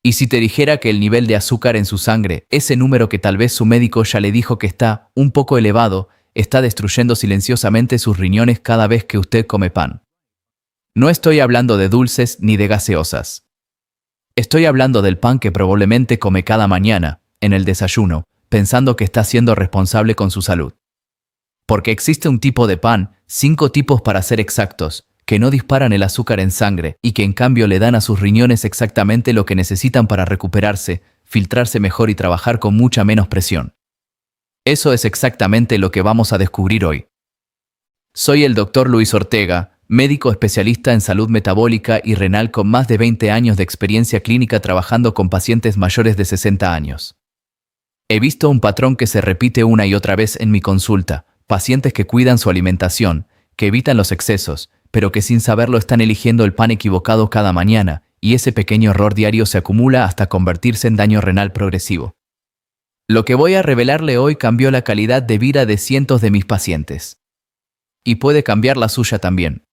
Y si te dijera que el nivel de azúcar en su sangre, ese número que tal vez su médico ya le dijo que está un poco elevado, está destruyendo silenciosamente sus riñones cada vez que usted come pan. No estoy hablando de dulces ni de gaseosas. Estoy hablando del pan que probablemente come cada mañana, en el desayuno, pensando que está siendo responsable con su salud. Porque existe un tipo de pan, 5 tipos para ser exactos, que no disparan el azúcar en sangre y que en cambio le dan a sus riñones exactamente lo que necesitan para recuperarse, filtrarse mejor y trabajar con mucha menos presión. Eso es exactamente lo que vamos a descubrir hoy. Soy el Dr. Luis Ortega, médico especialista en salud metabólica y renal con más de 20 años de experiencia clínica trabajando con pacientes mayores de 60 años. He visto un patrón que se repite una y otra vez en mi consulta, pacientes que cuidan su alimentación, que evitan los excesos, pero que sin saberlo están eligiendo el pan equivocado cada mañana, y ese pequeño error diario se acumula hasta convertirse en daño renal progresivo. Lo que voy a revelarle hoy cambió la calidad de vida de cientos de mis pacientes. Y puede cambiar la suya también.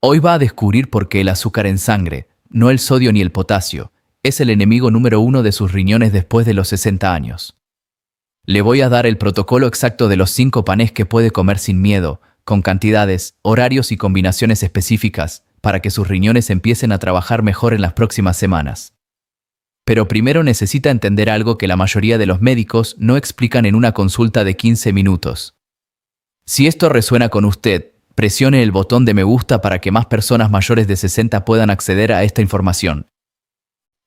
Hoy va a descubrir por qué el azúcar en sangre, no el sodio ni el potasio, es el enemigo número 1 de sus riñones después de los 60 años. Le voy a dar el protocolo exacto de los 5 panes que puede comer sin miedo, con cantidades, horarios y combinaciones específicas, para que sus riñones empiecen a trabajar mejor en las próximas semanas. Pero primero necesita entender algo que la mayoría de los médicos no explican en una consulta de 15 minutos. Si esto resuena con usted, presione el botón de me gusta para que más personas mayores de 60 puedan acceder a esta información.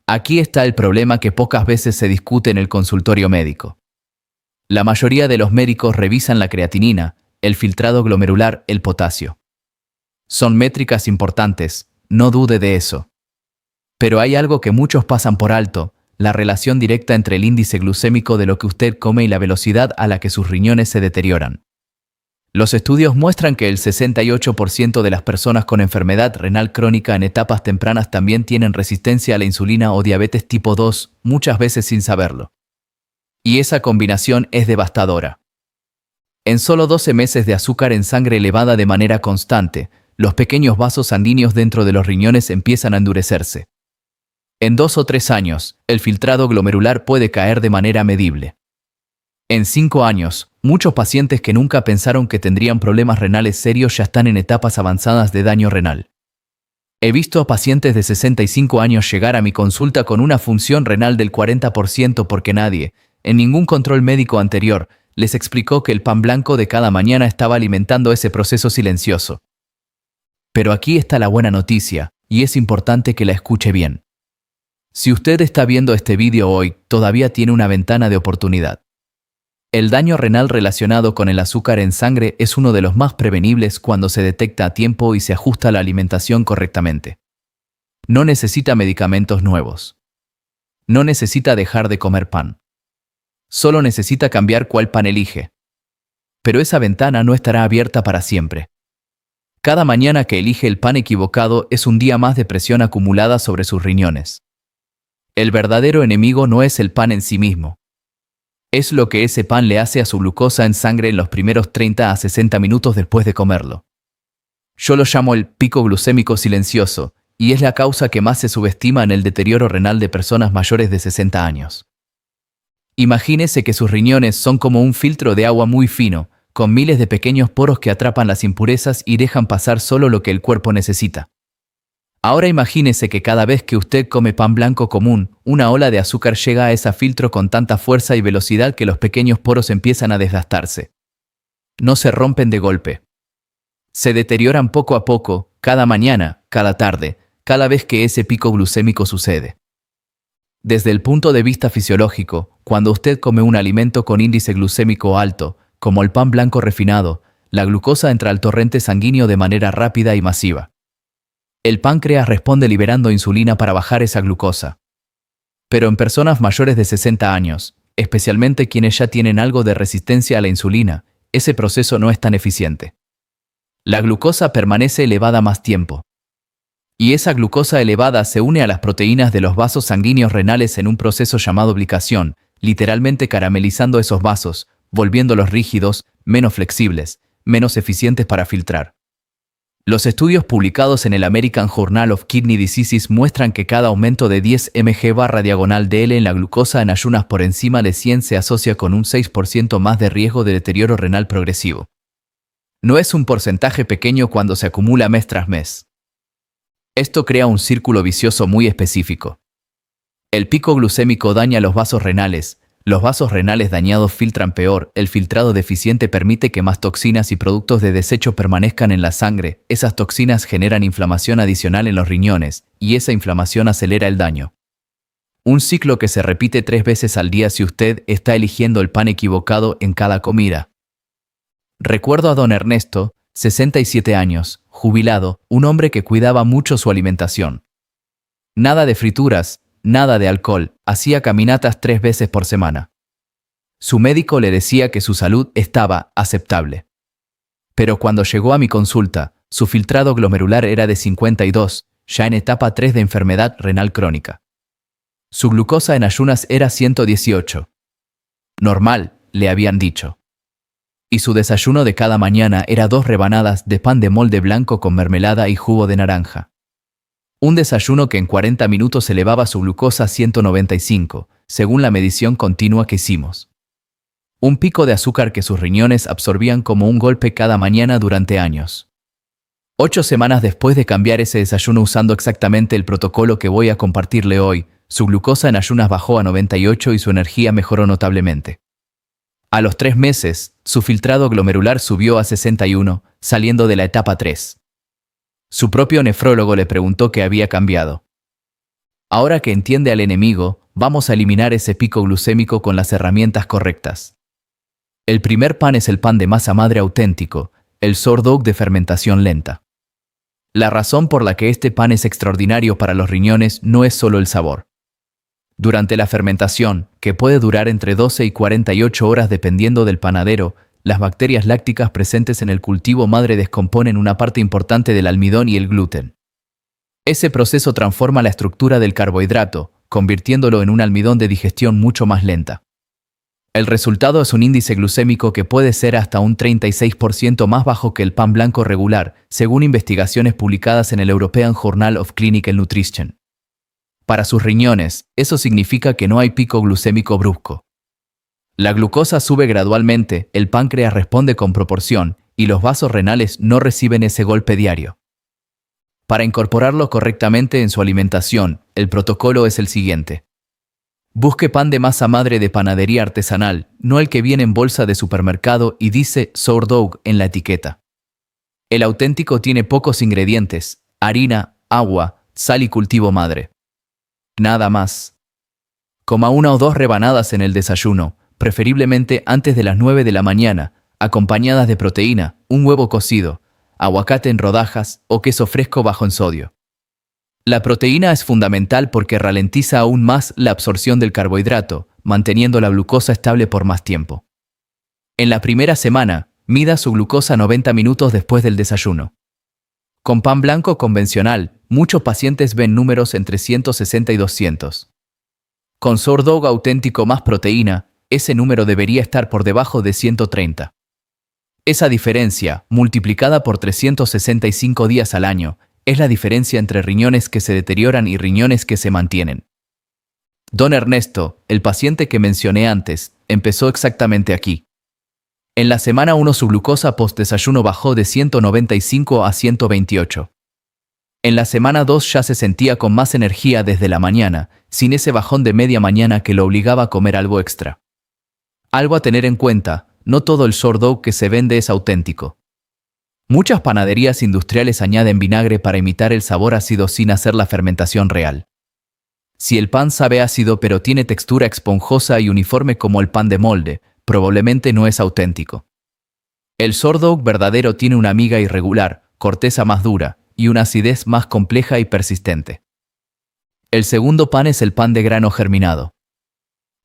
Aquí está el problema que pocas veces se discute en el consultorio médico. La mayoría de los médicos revisan la creatinina, el filtrado glomerular, el potasio. Son métricas importantes, no dude de eso. Pero hay algo que muchos pasan por alto, la relación directa entre el índice glucémico de lo que usted come y la velocidad a la que sus riñones se deterioran. Los estudios muestran que el 68% de las personas con enfermedad renal crónica en etapas tempranas también tienen resistencia a la insulina o diabetes tipo 2, muchas veces sin saberlo. Y esa combinación es devastadora. En solo 12 meses de azúcar en sangre elevada de manera constante, los pequeños vasos sanguíneos dentro de los riñones empiezan a endurecerse. En 2 o 3 años, el filtrado glomerular puede caer de manera medible. En 5 años, muchos pacientes que nunca pensaron que tendrían problemas renales serios ya están en etapas avanzadas de daño renal. He visto a pacientes de 65 años llegar a mi consulta con una función renal del 40% porque nadie, en ningún control médico anterior, les explicó que el pan blanco de cada mañana estaba alimentando ese proceso silencioso. Pero aquí está la buena noticia, y es importante que la escuche bien. Si usted está viendo este vídeo hoy, todavía tiene una ventana de oportunidad. El daño renal relacionado con el azúcar en sangre es uno de los más prevenibles cuando se detecta a tiempo y se ajusta la alimentación correctamente. No necesita medicamentos nuevos. No necesita dejar de comer pan. Solo necesita cambiar cuál pan elige. Pero esa ventana no estará abierta para siempre. Cada mañana que elige el pan equivocado es un día más de presión acumulada sobre sus riñones. El verdadero enemigo no es el pan en sí mismo. Es lo que ese pan le hace a su glucosa en sangre en los primeros 30 a 60 minutos después de comerlo. Yo lo llamo el pico glucémico silencioso, y es la causa que más se subestima en el deterioro renal de personas mayores de 60 años. Imagínese que sus riñones son como un filtro de agua muy fino, con miles de pequeños poros que atrapan las impurezas y dejan pasar solo lo que el cuerpo necesita. Ahora imagínese que cada vez que usted come pan blanco común, una ola de azúcar llega a ese filtro con tanta fuerza y velocidad que los pequeños poros empiezan a desgastarse. No se rompen de golpe. Se deterioran poco a poco, cada mañana, cada tarde, cada vez que ese pico glucémico sucede. Desde el punto de vista fisiológico, cuando usted come un alimento con índice glucémico alto, como el pan blanco refinado, la glucosa entra al torrente sanguíneo de manera rápida y masiva. El páncreas responde liberando insulina para bajar esa glucosa. Pero en personas mayores de 60 años, especialmente quienes ya tienen algo de resistencia a la insulina, ese proceso no es tan eficiente. La glucosa permanece elevada más tiempo. Y esa glucosa elevada se une a las proteínas de los vasos sanguíneos renales en un proceso llamado glicación, literalmente caramelizando esos vasos, volviéndolos rígidos, menos flexibles, menos eficientes para filtrar. Los estudios publicados en el American Journal of Kidney Diseases muestran que cada aumento de 10 mg/diagonal/dl en la glucosa en ayunas por encima de 100 se asocia con un 6% más de riesgo de deterioro renal progresivo. No es un porcentaje pequeño cuando se acumula mes tras mes. Esto crea un círculo vicioso muy específico. El pico glucémico daña los vasos renales. Los vasos renales dañados filtran peor, el filtrado deficiente permite que más toxinas y productos de desecho permanezcan en la sangre, esas toxinas generan inflamación adicional en los riñones, y esa inflamación acelera el daño. Un ciclo que se repite 3 veces al día si usted está eligiendo el pan equivocado en cada comida. Recuerdo a don Ernesto, 67 años, jubilado, un hombre que cuidaba mucho su alimentación. Nada de frituras, nada de alcohol, hacía caminatas 3 veces por semana. Su médico le decía que su salud estaba aceptable. Pero cuando llegó a mi consulta, su filtrado glomerular era de 52, ya en etapa 3 de enfermedad renal crónica. Su glucosa en ayunas era 118. Normal, le habían dicho. Y su desayuno de cada mañana era 2 rebanadas de pan de molde blanco con mermelada y jugo de naranja. Un desayuno que en 40 minutos elevaba su glucosa a 195, según la medición continua que hicimos. Un pico de azúcar que sus riñones absorbían como un golpe cada mañana durante años. 8 semanas después de cambiar ese desayuno usando exactamente el protocolo que voy a compartirle hoy, su glucosa en ayunas bajó a 98 y su energía mejoró notablemente. A los 3 meses, su filtrado glomerular subió a 61, saliendo de la etapa 3. Su propio nefrólogo le preguntó qué había cambiado. Ahora que entiende al enemigo, vamos a eliminar ese pico glucémico con las herramientas correctas. El primer pan es el pan de masa madre auténtico, el sourdough de fermentación lenta. La razón por la que este pan es extraordinario para los riñones no es solo el sabor. Durante la fermentación, que puede durar entre 12 y 48 horas dependiendo del panadero, las bacterias lácticas presentes en el cultivo madre descomponen una parte importante del almidón y el gluten. Ese proceso transforma la estructura del carbohidrato, convirtiéndolo en un almidón de digestión mucho más lenta. El resultado es un índice glucémico que puede ser hasta un 36% más bajo que el pan blanco regular, según investigaciones publicadas en el European Journal of Clinical Nutrition. Para sus riñones, eso significa que no hay pico glucémico brusco. La glucosa sube gradualmente, el páncreas responde con proporción, y los vasos renales no reciben ese golpe diario. Para incorporarlo correctamente en su alimentación, el protocolo es el siguiente. Busque pan de masa madre de panadería artesanal, no el que viene en bolsa de supermercado y dice sourdough en la etiqueta. El auténtico tiene pocos ingredientes, harina, agua, sal y cultivo madre. Nada más. Coma 1 o 2 rebanadas en el desayuno, preferiblemente antes de las 9 de la mañana, acompañadas de proteína, un huevo cocido, aguacate en rodajas o queso fresco bajo en sodio. La proteína es fundamental porque ralentiza aún más la absorción del carbohidrato, manteniendo la glucosa estable por más tiempo. En la primera semana, mida su glucosa 90 minutos después del desayuno. Con pan blanco convencional, muchos pacientes ven números entre 160 y 200. Con sourdough auténtico más proteína, ese número debería estar por debajo de 130. Esa diferencia, multiplicada por 365 días al año, es la diferencia entre riñones que se deterioran y riñones que se mantienen. Don Ernesto, el paciente que mencioné antes, empezó exactamente aquí. En la semana 1 su glucosa post-desayuno bajó de 195 a 128. En la semana 2 ya se sentía con más energía desde la mañana, sin ese bajón de media mañana que lo obligaba a comer algo extra. Algo a tener en cuenta, no todo el sourdough que se vende es auténtico. Muchas panaderías industriales añaden vinagre para imitar el sabor ácido sin hacer la fermentación real. Si el pan sabe ácido pero tiene textura esponjosa y uniforme como el pan de molde, probablemente no es auténtico. El sourdough verdadero tiene una miga irregular, corteza más dura y una acidez más compleja y persistente. El segundo pan es el pan de grano germinado.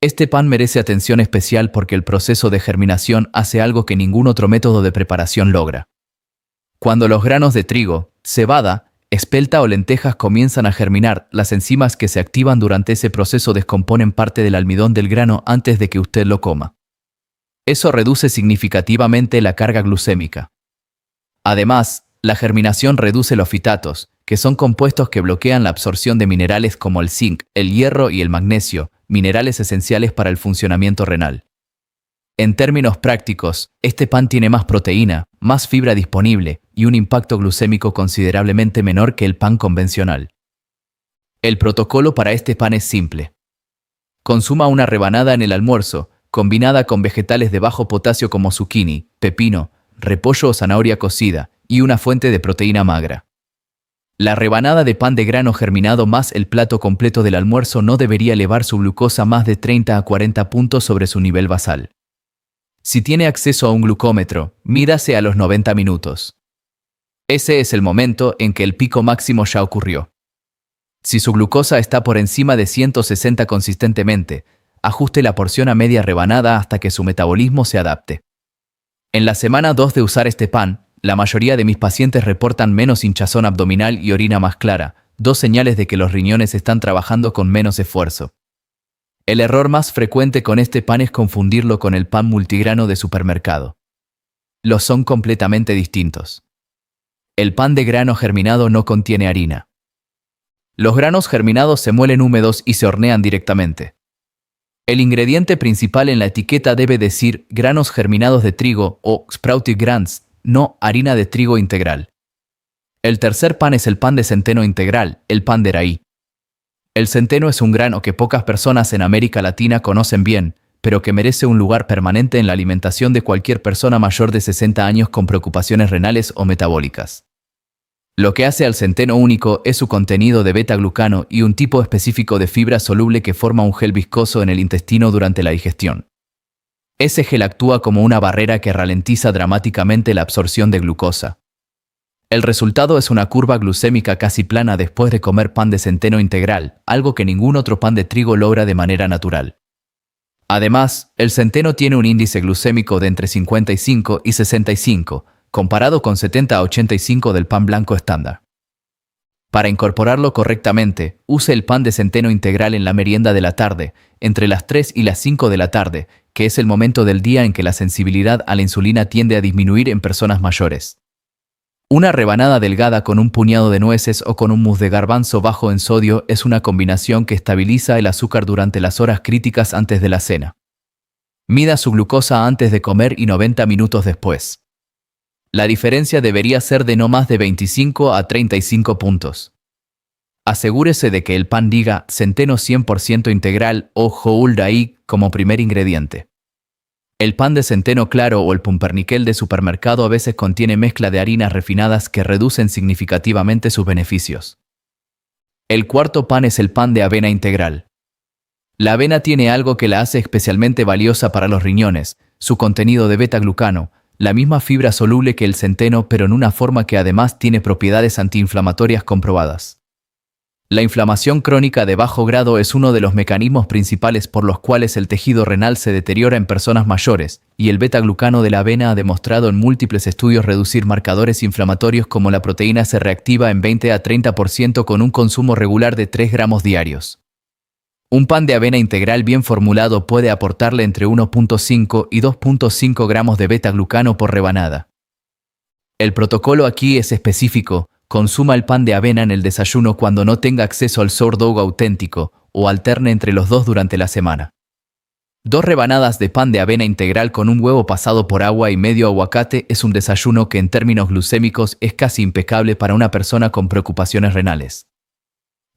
Este pan merece atención especial porque el proceso de germinación hace algo que ningún otro método de preparación logra. Cuando los granos de trigo, cebada, espelta o lentejas comienzan a germinar, las enzimas que se activan durante ese proceso descomponen parte del almidón del grano antes de que usted lo coma. Eso reduce significativamente la carga glucémica. Además, La germinación reduce los fitatos, que son compuestos que bloquean la absorción de minerales como el zinc, el hierro y el magnesio, minerales esenciales para el funcionamiento renal. En términos prácticos, este pan tiene más proteína, más fibra disponible y un impacto glucémico considerablemente menor que el pan convencional. El protocolo para este pan es simple. Consuma una rebanada en el almuerzo, combinada con vegetales de bajo potasio como zucchini, pepino, repollo o zanahoria cocida y una fuente de proteína magra. La rebanada de pan de grano germinado más el plato completo del almuerzo no debería elevar su glucosa más de 30 a 40 puntos sobre su nivel basal. Si tiene acceso a un glucómetro, mídase a los 90 minutos. Ese es el momento en que el pico máximo ya ocurrió. Si su glucosa está por encima de 160 consistentemente, ajuste la porción a media rebanada hasta que su metabolismo se adapte. En la semana 2 de usar este pan, la mayoría de mis pacientes reportan menos hinchazón abdominal y orina más clara, dos señales de que los riñones están trabajando con menos esfuerzo. El error más frecuente con este pan es confundirlo con el pan multigrano de supermercado. Los son completamente distintos. El pan de grano germinado no contiene harina. Los granos germinados se muelen húmedos y se hornean directamente. El ingrediente principal en la etiqueta debe decir granos germinados de trigo o sprouted grains, no harina de trigo integral. El tercer pan es el pan de centeno integral, el pan de raí. El centeno es un grano que pocas personas en América Latina conocen bien, pero que merece un lugar permanente en la alimentación de cualquier persona mayor de 60 años con preocupaciones renales o metabólicas. Lo que hace al centeno único es su contenido de beta-glucano y un tipo específico de fibra soluble que forma un gel viscoso en el intestino durante la digestión. Ese gel actúa como una barrera que ralentiza dramáticamente la absorción de glucosa. El resultado es una curva glucémica casi plana después de comer pan de centeno integral, algo que ningún otro pan de trigo logra de manera natural. Además, el centeno tiene un índice glucémico de entre 55 y 65, comparado con 70 a 85 del pan blanco estándar. Para incorporarlo correctamente, use el pan de centeno integral en la merienda de la tarde, entre las 3 y las 5 de la tarde, que es el momento del día en que la sensibilidad a la insulina tiende a disminuir en personas mayores. Una rebanada delgada con un puñado de nueces o con un mousse de garbanzo bajo en sodio es una combinación que estabiliza el azúcar durante las horas críticas antes de la cena. Mida su glucosa antes de comer y 90 minutos después. La diferencia debería ser de no más de 25 a 35 puntos. Asegúrese de que el pan diga centeno 100% integral o whole raí como primer ingrediente. El pan de centeno claro o el pumpernickel de supermercado a veces contiene mezcla de harinas refinadas que reducen significativamente sus beneficios. El cuarto pan es el pan de avena integral. La avena tiene algo que la hace especialmente valiosa para los riñones, su contenido de beta-glucano, la misma fibra soluble que el centeno, pero en una forma que además tiene propiedades antiinflamatorias comprobadas. La inflamación crónica de bajo grado es uno de los mecanismos principales por los cuales el tejido renal se deteriora en personas mayores, y el beta-glucano de la avena ha demostrado en múltiples estudios reducir marcadores inflamatorios como la proteína C reactiva en 20 a 30% con un consumo regular de 3 gramos diarios. Un pan de avena integral bien formulado puede aportarle entre 1.5 y 2.5 gramos de beta-glucano por rebanada. El protocolo aquí es específico: consuma el pan de avena en el desayuno cuando no tenga acceso al sourdough auténtico o alterne entre los dos durante la semana. 2 rebanadas de pan de avena integral con un huevo pasado por agua y medio aguacate es un desayuno que en términos glucémicos es casi impecable para una persona con preocupaciones renales.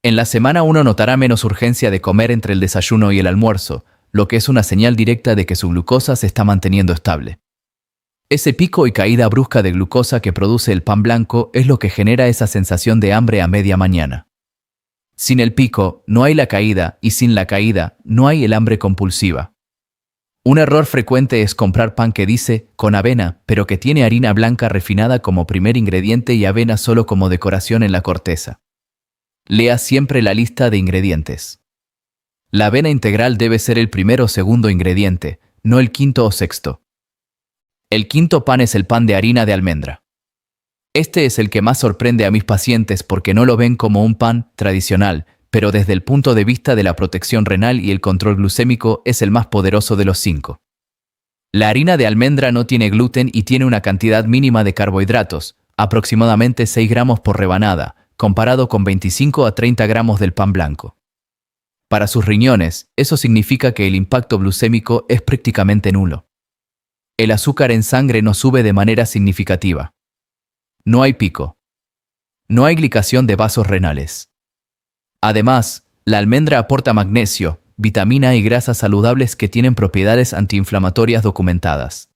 En la semana uno notará menos urgencia de comer entre el desayuno y el almuerzo, lo que es una señal directa de que su glucosa se está manteniendo estable. Ese pico y caída brusca de glucosa que produce el pan blanco es lo que genera esa sensación de hambre a media mañana. Sin el pico, no hay la caída, y sin la caída, no hay el hambre compulsiva. Un error frecuente es comprar pan que dice con avena, pero que tiene harina blanca refinada como primer ingrediente y avena solo como decoración en la corteza. Lea siempre la lista de ingredientes. La avena integral debe ser el primero o segundo ingrediente, no el quinto o sexto. El quinto pan es el pan de harina de almendra. Este es el que más sorprende a mis pacientes porque no lo ven como un pan tradicional, pero desde el punto de vista de la protección renal y el control glucémico es el más poderoso de los 5. La harina de almendra no tiene gluten y tiene una cantidad mínima de carbohidratos, aproximadamente 6 gramos por rebanada, comparado con 25 a 30 gramos del pan blanco. Para sus riñones, eso significa que el impacto glucémico es prácticamente nulo. El azúcar en sangre no sube de manera significativa. No hay pico. No hay glicación de vasos renales. Además, la almendra aporta magnesio, vitamina y grasas saludables que tienen propiedades antiinflamatorias documentadas.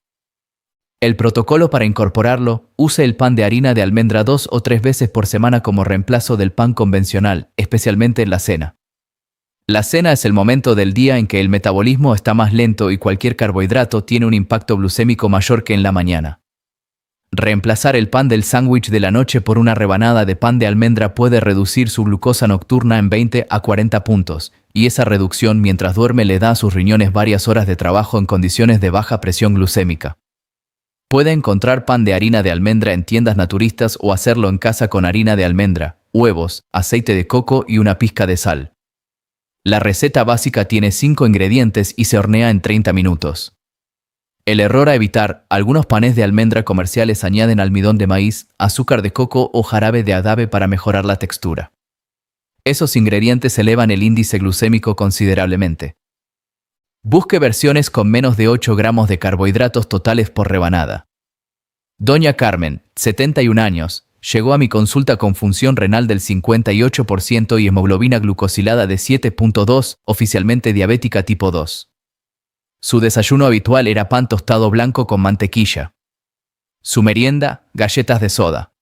El protocolo para incorporarlo: use el pan de harina de almendra 2 o 3 veces por semana como reemplazo del pan convencional, especialmente en la cena. La cena es el momento del día en que el metabolismo está más lento y cualquier carbohidrato tiene un impacto glucémico mayor que en la mañana. Reemplazar el pan del sándwich de la noche por una rebanada de pan de almendra puede reducir su glucosa nocturna en 20 a 40 puntos, y esa reducción mientras duerme le da a sus riñones varias horas de trabajo en condiciones de baja presión glucémica. Puede encontrar pan de harina de almendra en tiendas naturistas o hacerlo en casa con harina de almendra, huevos, aceite de coco y una pizca de sal. La receta básica tiene 5 ingredientes y se hornea en 30 minutos. El error a evitar: algunos panes de almendra comerciales añaden almidón de maíz, azúcar de coco o jarabe de agave para mejorar la textura. Esos ingredientes elevan el índice glucémico considerablemente. Busque versiones con menos de 8 gramos de carbohidratos totales por rebanada. Doña Carmen, 71 años, llegó a mi consulta con función renal del 58% y hemoglobina glucosilada de 7.2, oficialmente diabética tipo 2. Su desayuno habitual era pan tostado blanco con mantequilla. Su merienda, galletas de soda.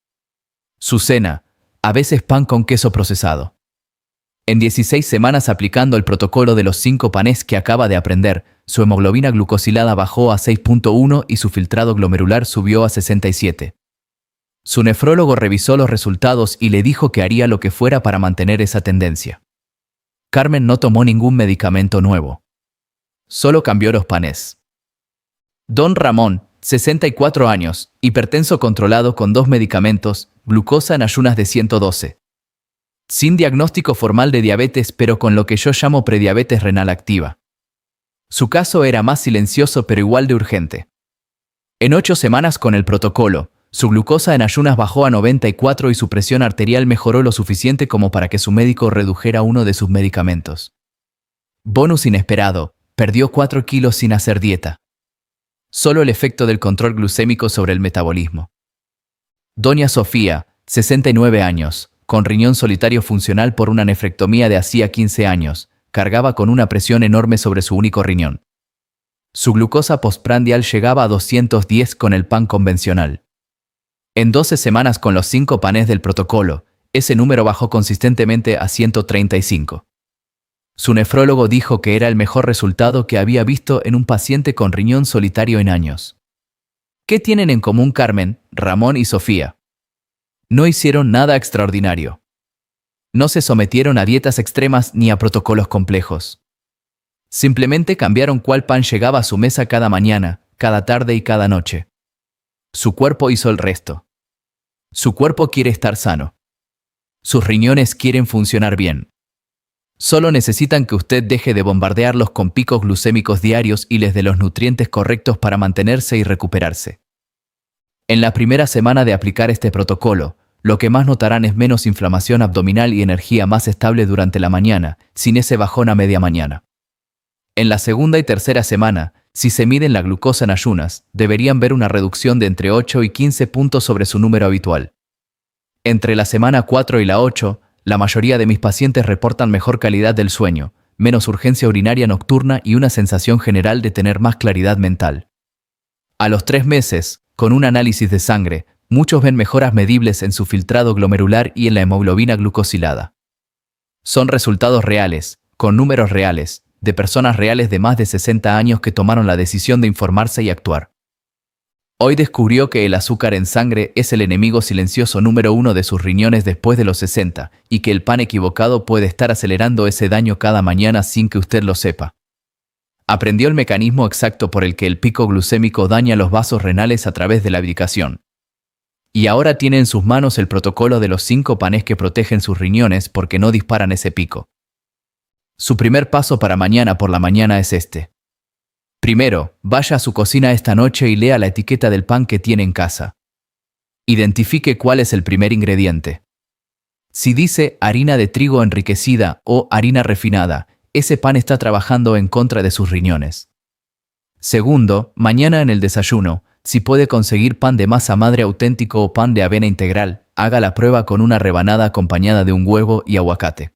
Su cena, a veces pan con queso procesado. En 16 semanas aplicando el protocolo de los 5 panes que acaba de aprender, su hemoglobina glucosilada bajó a 6.1 y su filtrado glomerular subió a 67. Su nefrólogo revisó los resultados y le dijo que haría lo que fuera para mantener esa tendencia. Carmen no tomó ningún medicamento nuevo. Solo cambió los panes. Don Ramón, 64 años, hipertenso controlado con 2 medicamentos, glucosa en ayunas de 112. Sin diagnóstico formal de diabetes, pero con lo que yo llamo prediabetes renal activa. Su caso era más silencioso pero igual de urgente. En 8 semanas con el protocolo, su glucosa en ayunas bajó a 94 y su presión arterial mejoró lo suficiente como para que su médico redujera uno de sus medicamentos. Bonus inesperado: perdió 4 kilos sin hacer dieta. Solo el efecto del control glucémico sobre el metabolismo. Doña Sofía, 69 años, con riñón solitario funcional por una nefrectomía de hacía 15 años, cargaba con una presión enorme sobre su único riñón. Su glucosa postprandial llegaba a 210 con el pan convencional. En 12 semanas con los 5 panes del protocolo, ese número bajó consistentemente a 135. Su nefrólogo dijo que era el mejor resultado que había visto en un paciente con riñón solitario en años. ¿Qué tienen en común Carmen, Ramón y Sofía? No hicieron nada extraordinario. No se sometieron a dietas extremas ni a protocolos complejos. Simplemente cambiaron cuál pan llegaba a su mesa cada mañana, cada tarde y cada noche. Su cuerpo hizo el resto. Su cuerpo quiere estar sano. Sus riñones quieren funcionar bien. Solo necesitan que usted deje de bombardearlos con picos glucémicos diarios y les dé los nutrientes correctos para mantenerse y recuperarse. En la primera semana de aplicar este protocolo, lo que más notarán es menos inflamación abdominal y energía más estable durante la mañana, sin ese bajón a media mañana. En la segunda y tercera semana, si se miden la glucosa en ayunas, deberían ver una reducción de entre 8 y 15 puntos sobre su número habitual. Entre la semana 4 y la 8, la mayoría de mis pacientes reportan mejor calidad del sueño, menos urgencia urinaria nocturna y una sensación general de tener más claridad mental. A los 3 meses, con un análisis de sangre, muchos ven mejoras medibles en su filtrado glomerular y en la hemoglobina glucosilada. Son resultados reales, con números reales, de personas reales de más de 60 años que tomaron la decisión de informarse y actuar. Hoy descubrió que el azúcar en sangre es el enemigo silencioso número 1 de sus riñones después de los 60 y que el pan equivocado puede estar acelerando ese daño cada mañana sin que usted lo sepa. Aprendió el mecanismo exacto por el que el pico glucémico daña los vasos renales a través de la abdicación. Y ahora tiene en sus manos el protocolo de los 5 panes que protegen sus riñones porque no disparan ese pico. Su primer paso para mañana por la mañana es este. Primero, vaya a su cocina esta noche y lea la etiqueta del pan que tiene en casa. Identifique cuál es el primer ingrediente. Si dice harina de trigo enriquecida o harina refinada, ese pan está trabajando en contra de sus riñones. Segundo, mañana en el desayuno, si puede conseguir pan de masa madre auténtico o pan de avena integral, haga la prueba con una rebanada acompañada de un huevo y aguacate.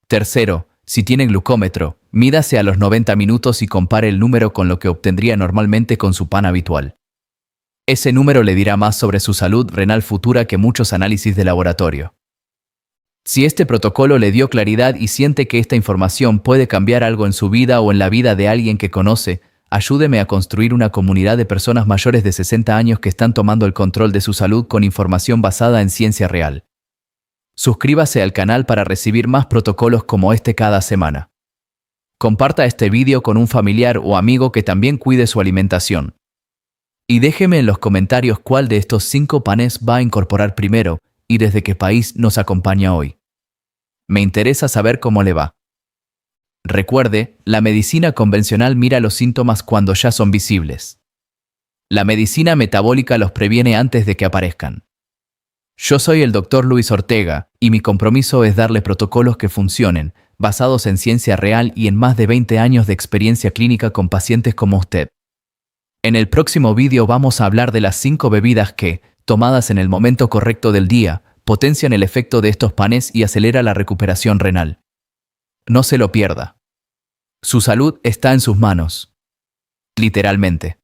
Tercero, si tiene glucómetro, mídase a los 90 minutos y compare el número con lo que obtendría normalmente con su pan habitual. Ese número le dirá más sobre su salud renal futura que muchos análisis de laboratorio. Si este protocolo le dio claridad y siente que esta información puede cambiar algo en su vida o en la vida de alguien que conoce, ayúdeme a construir una comunidad de personas mayores de 60 años que están tomando el control de su salud con información basada en ciencia real. Suscríbase al canal para recibir más protocolos como este cada semana. Comparta este vídeo con un familiar o amigo que también cuide su alimentación. Y déjeme en los comentarios cuál de estos 5 panes va a incorporar primero y desde qué país nos acompaña hoy. Me interesa saber cómo le va. Recuerde, la medicina convencional mira los síntomas cuando ya son visibles. La medicina metabólica los previene antes de que aparezcan. Yo soy el Dr. Luis Ortega y mi compromiso es darle protocolos que funcionen, basados en ciencia real y en más de 20 años de experiencia clínica con pacientes como usted. En el próximo vídeo vamos a hablar de las 5 bebidas que, tomadas en el momento correcto del día, potencian el efecto de estos panes y acelera la recuperación renal. No se lo pierda. Su salud está en sus manos. Literalmente.